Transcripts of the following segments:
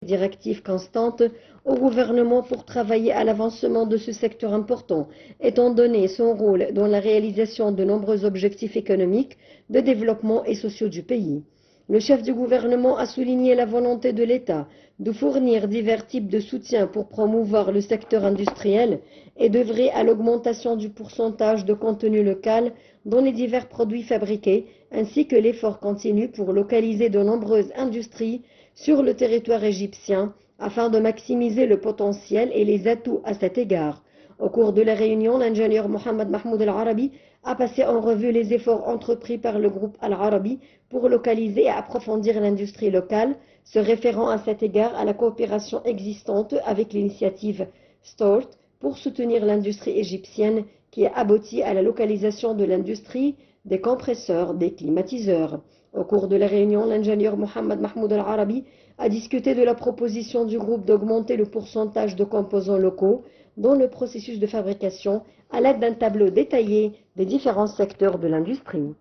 directives constantes au gouvernement pour travailler à l'avancement de ce secteur important, étant donné son rôle dans la réalisation de nombreux objectifs économiques, de développement et sociaux du pays. Le chef du gouvernement a souligné la volonté de l'État de fournir divers types de soutien pour promouvoir le secteur industriel et d'œuvrer à l'augmentation du pourcentage de contenu local dans les divers produits fabriqués, ainsi que l'effort continu pour localiser de nombreuses industries sur le territoire égyptien afin de maximiser le potentiel et les atouts à cet égard. Au cours de la réunion, l'ingénieur Mohamed Mahmoud Al-Arabi a passé en revue les efforts entrepris par le groupe Al-Arabi pour localiser et approfondir l'industrie locale, se référant à cet égard à la coopération existante avec l'initiative START pour soutenir l'industrie égyptienne qui a abouti à la localisation de l'industrie des compresseurs, des climatiseurs. Au cours de la réunion, l'ingénieur Mohamed Mahmoud Al-Arabi a discuté de la proposition du groupe d'augmenter le pourcentage de composants locaux dans le processus de fabrication à l'aide d'un tableau détaillé des différents secteurs de l'industrie.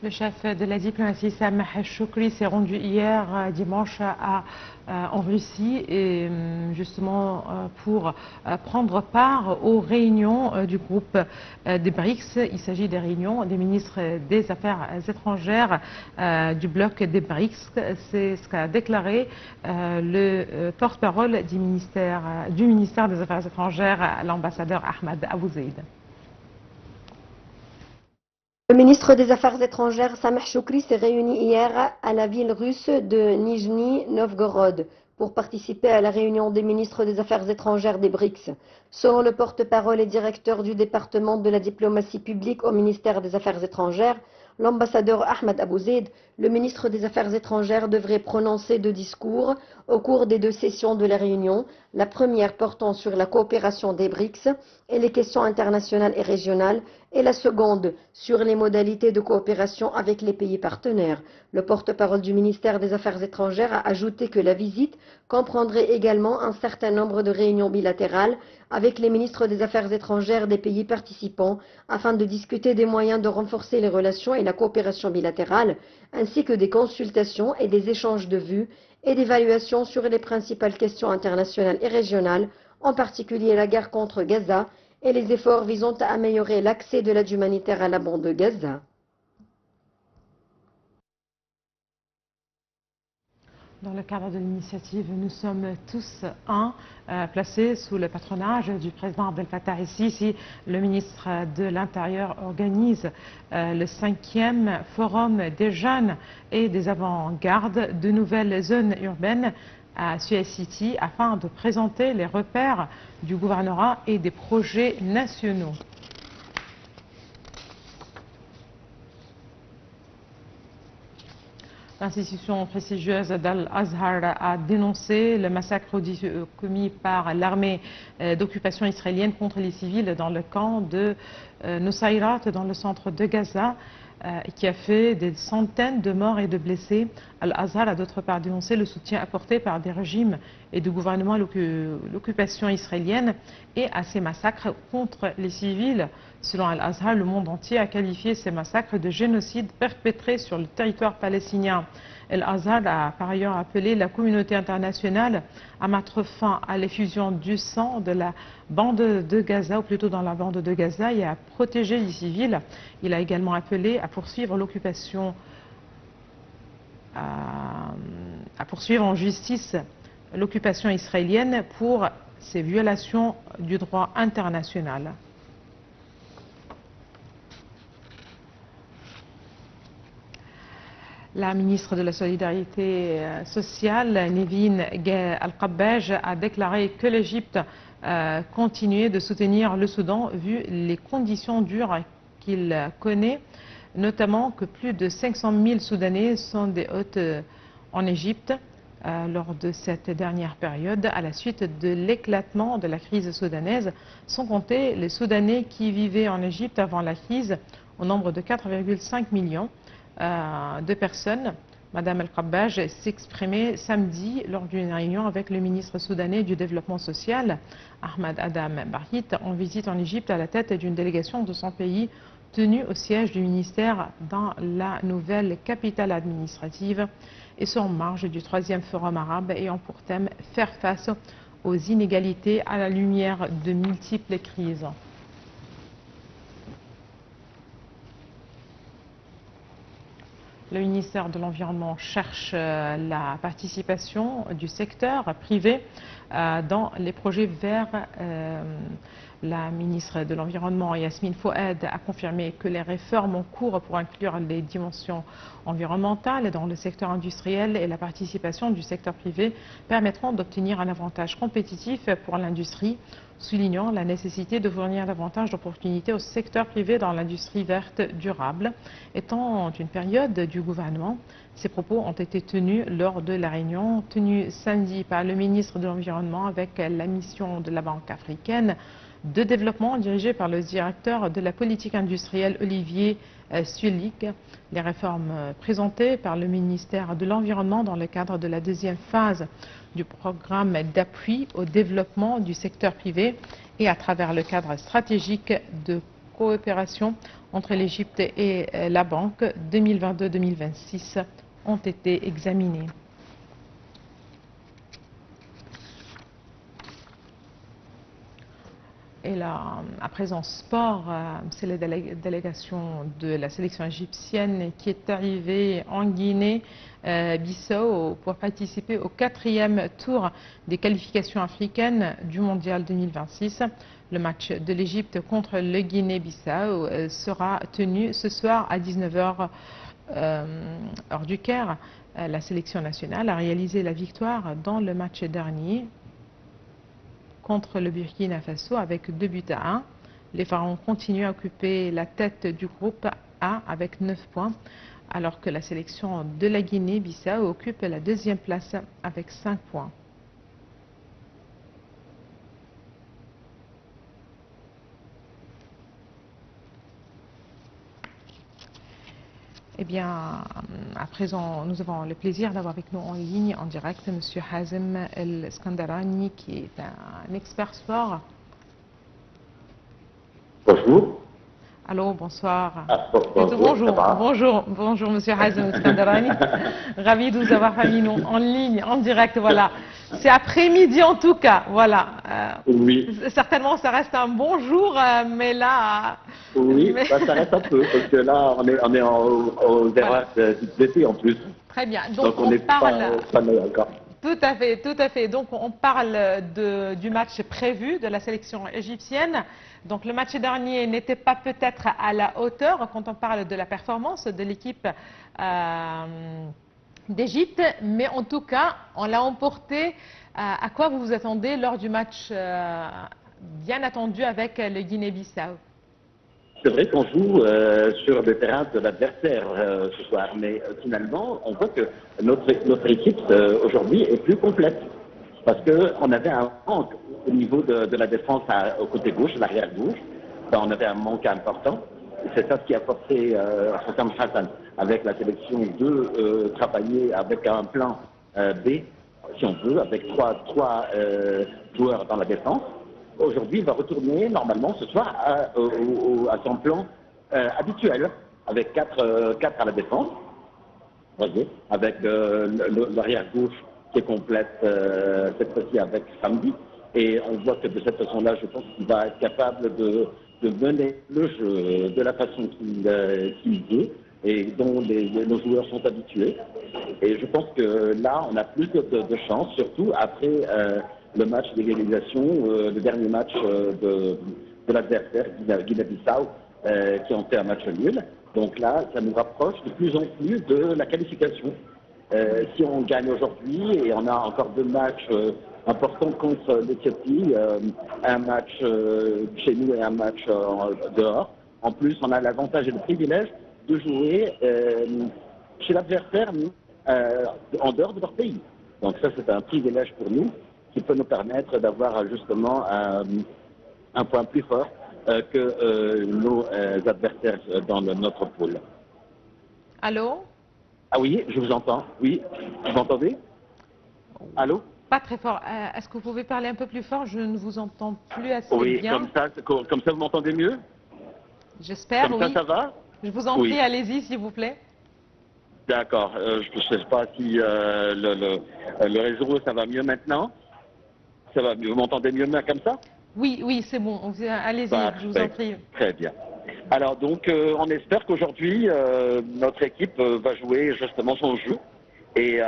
Le chef de la diplomatie Sameh Choukri s'est rendu hier dimanche en Russie et justement pour prendre part aux réunions du groupe des BRICS. Il s'agit des réunions des ministres des Affaires étrangères du bloc des BRICS. C'est ce qu'a déclaré le porte-parole du ministère des Affaires étrangères, l'ambassadeur Ahmed Abou Zeid. Le ministre des Affaires étrangères Sameh Choukri s'est réuni hier à la ville russe de Nijni Novgorod pour participer à la réunion des ministres des Affaires étrangères des BRICS. Selon le porte-parole et directeur du département de la diplomatie publique au ministère des Affaires étrangères, l'ambassadeur Ahmed Abou Zeid, le ministre des Affaires étrangères devrait prononcer deux discours au cours des deux sessions de la réunion, la première portant sur la coopération des BRICS et les questions internationales et régionales, et la seconde sur les modalités de coopération avec les pays partenaires. Le porte-parole du ministère des Affaires étrangères a ajouté que la visite comprendrait également un certain nombre de réunions bilatérales avec les ministres des Affaires étrangères des pays participants afin de discuter des moyens de renforcer les relations et la coopération bilatérale, ainsi que des consultations et des échanges de vues et d'évaluations sur les principales questions internationales et régionales, en particulier la guerre contre Gaza et les efforts visant à améliorer l'accès de l'aide humanitaire à la bande de Gaza. Dans le cadre de l'initiative Nous sommes tous un, placé sous le patronage du président Abdel Fattah el-Sisi, le ministre de l'Intérieur organise le 5e forum des jeunes et des avant-gardes de nouvelles zones urbaines à Suez City afin de présenter les repères du gouvernorat et des projets nationaux. L'institution prestigieuse d'Al-Azhar a dénoncé le massacre commis par l'armée d'occupation israélienne contre les civils dans le camp de Nusayrat, dans le centre de Gaza, qui a fait des centaines de morts et de blessés. Al-Azhar a d'autre part dénoncé le soutien apporté par des régimes et des gouvernements à l'occupation israélienne et à ces massacres contre les civils. Selon Al-Azhar, le monde entier a qualifié ces massacres de génocide perpétrés sur le territoire palestinien. Al-Azhar a par ailleurs appelé la communauté internationale à mettre fin à l'effusion du sang de la bande de Gaza, ou plutôt dans la bande de Gaza, et à protéger les civils. Il a également appelé à poursuivre l'occupation, à poursuivre en justice l'occupation israélienne pour ces violations du droit international. La ministre de la Solidarité sociale, Nevin Al-Qabbaj, a déclaré que l'Égypte continuait de soutenir le Soudan vu les conditions dures qu'il connaît, notamment que plus de 500 000 Soudanais sont des hôtes en Égypte lors de cette dernière période à la suite de l'éclatement de la crise soudanaise, sans compter les Soudanais qui vivaient en Égypte avant la crise au nombre de 4,5 millions de personnes. Madame Al-Qabbaj s'exprimait samedi lors d'une réunion avec le ministre soudanais du développement social, Ahmed Adam Barhit, en visite en Égypte à la tête d'une délégation de son pays tenue au siège du ministère dans la nouvelle capitale administrative. et sont en marge du 3e Forum arabe ayant pour thème faire face aux inégalités à la lumière de multiples crises. Le ministère de l'Environnement cherche la participation du secteur privé dans les projets verts. La ministre de l'Environnement, Yasmine Fouad, a confirmé que les réformes en cours pour inclure les dimensions environnementales dans le secteur industriel et la participation du secteur privé permettront d'obtenir un avantage compétitif pour l'industrie, soulignant la nécessité de fournir davantage d'opportunités au secteur privé dans l'industrie verte durable. Étant une période du gouvernement, ces propos ont été tenus lors de la réunion tenue samedi par le ministre de l'Environnement avec la mission de la Banque africaine de développement dirigée par le directeur de la politique industrielle Olivier Sulik. Les réformes présentées par le ministère de l'Environnement dans le cadre de la 2e phase du programme d'appui au développement du secteur privé et à travers le cadre stratégique de coopération entre l'Égypte et la Banque 2022-2026 ont été examinés. Et là, à présent, sport, c'est la délégation de la sélection égyptienne qui est arrivée en Guinée-Bissau pour participer au 4e tour des qualifications africaines du Mondial 2026. Le match de l'Égypte contre le Guinée-Bissau sera tenu ce soir à 19h heure du Caire. La sélection nationale a réalisé la victoire dans le match dernier contre le Burkina Faso avec 2-1. Les Pharaons continuent à occuper la tête du groupe A avec 9 points, alors que la sélection de la Guinée-Bissau occupe la 2e place avec 5 points. Eh bien, à présent, nous avons le plaisir d'avoir avec nous en ligne, en direct, M. Hazem El-Skandarani, qui est un expert sport. Bonjour. Allô, bonsoir. Bonjour, M. Hazem El-Skandarani. Ravi de vous avoir parmi nous en ligne, en direct, voilà. C'est après-midi en tout cas, voilà. Oui. Certainement, ça reste un bon jour, mais là... Oui, ça reste un peu, parce que là, on est aux erreurs d'été en plus. Très bien. Donc on n'est pas encore. Tout à fait. Donc on parle du match prévu de la sélection égyptienne. Donc le match dernier n'était pas peut-être à la hauteur quand on parle de la performance de l'équipe d'Égypte, mais en tout cas, on l'a emporté. À quoi vous vous attendez lors du match bien attendu avec le Guinée-Bissau? C'est vrai qu'on joue sur le terrain de l'adversaire ce soir, mais finalement, on voit que notre équipe aujourd'hui est plus complète. Parce qu'on avait un manque au niveau de la défense au côté gauche, l'arrière gauche. Ben, on avait un manque important. C'est ça ce qui a forcé Hossam Hassan avec la sélection de travailler avec un plan B, si on veut, avec trois joueurs dans la défense. Aujourd'hui, il va retourner normalement ce soir à son plan habituel, avec 4 à la défense, voyez, avec l'arrière gauche qui est complète cette fois-ci avec Samedi. Et on voit que de cette façon-là, je pense qu'il va être capable de mener le jeu de la façon qu'il veut et dont nos joueurs sont habitués. Et je pense que là, on a plus de chance, surtout après le match d'égalisation, le dernier match de l'adversaire, Guinée-Bissau, qui ont fait un match nul. Donc là, ça nous rapproche de plus en plus de la qualification. Si on gagne aujourd'hui, et on a encore 2 matchs importants contre l'Éthiopie, un match chez nous et un match dehors. En plus, on a l'avantage et le privilège de jouer chez l'adversaire en dehors de leur pays. Donc ça, c'est un privilège pour nous qui peut nous permettre d'avoir justement un point plus fort que nos adversaires dans notre pôle. Allô? Ah oui, je vous entends. Oui, vous m'entendez? Allô? Pas très fort. Est-ce que vous pouvez parler un peu plus fort? Je ne vous entends plus assez bien. Oui, comme ça vous m'entendez mieux? J'espère, oui. Comme ça va? Je vous en prie, allez-y, s'il vous plaît. D'accord. Je ne sais pas si le réseau, ça va mieux maintenant. Ça va mieux. Vous m'entendez mieux comme ça? Oui, oui, c'est bon. Allez-y, je vous en Parfait. prie. Très bien. Alors donc, on espère qu'aujourd'hui, notre équipe va jouer justement son jeu. Et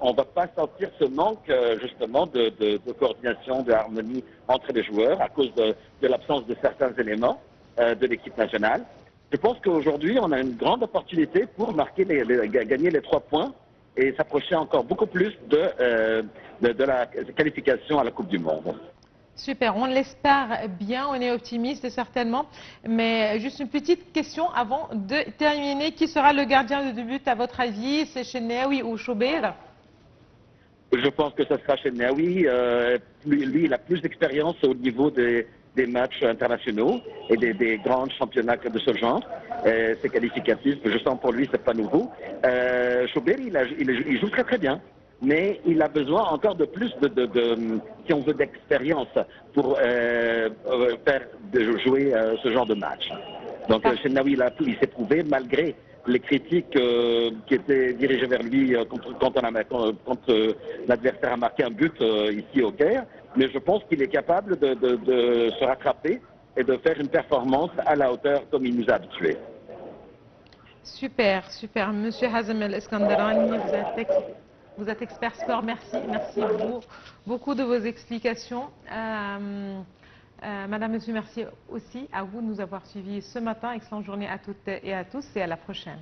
on ne va pas sentir ce manque justement de coordination, de harmonie entre les joueurs à cause de l'absence de certains éléments de l'équipe nationale. Je pense qu'aujourd'hui, on a une grande opportunité pour marquer gagner les 3 points et s'approcher encore beaucoup plus de la qualification à la Coupe du Monde. Super, on l'espère bien, on est optimiste certainement. Mais juste une petite question avant de terminer. Qui sera le gardien de but à votre avis? C'est Chenaoui ou Choubir? Je pense que ce sera chez Naoui. Lui, il a plus d'expérience au niveau des matchs internationaux et des grands championnats de ce genre. C'est qualificatif. Je sens pour lui, c'est pas nouveau. Choubir, il joue très très bien. Mais il a besoin encore de plus si on veut, d'expérience pour jouer ce genre de match. Donc, Chenaoui, il s'est prouvé malgré les critiques qui étaient dirigées vers lui quand l'adversaire a marqué un but ici au Caire. Mais je pense qu'il est capable de se rattraper et de faire une performance à la hauteur comme il nous a habitués. Super, super. Monsieur Hazem El Eskandarani, vous êtes expert sport. Merci, merci beaucoup de vos explications. Madame, Monsieur, merci aussi à vous de nous avoir suivis ce matin. Excellente journée à toutes et à tous et à la prochaine.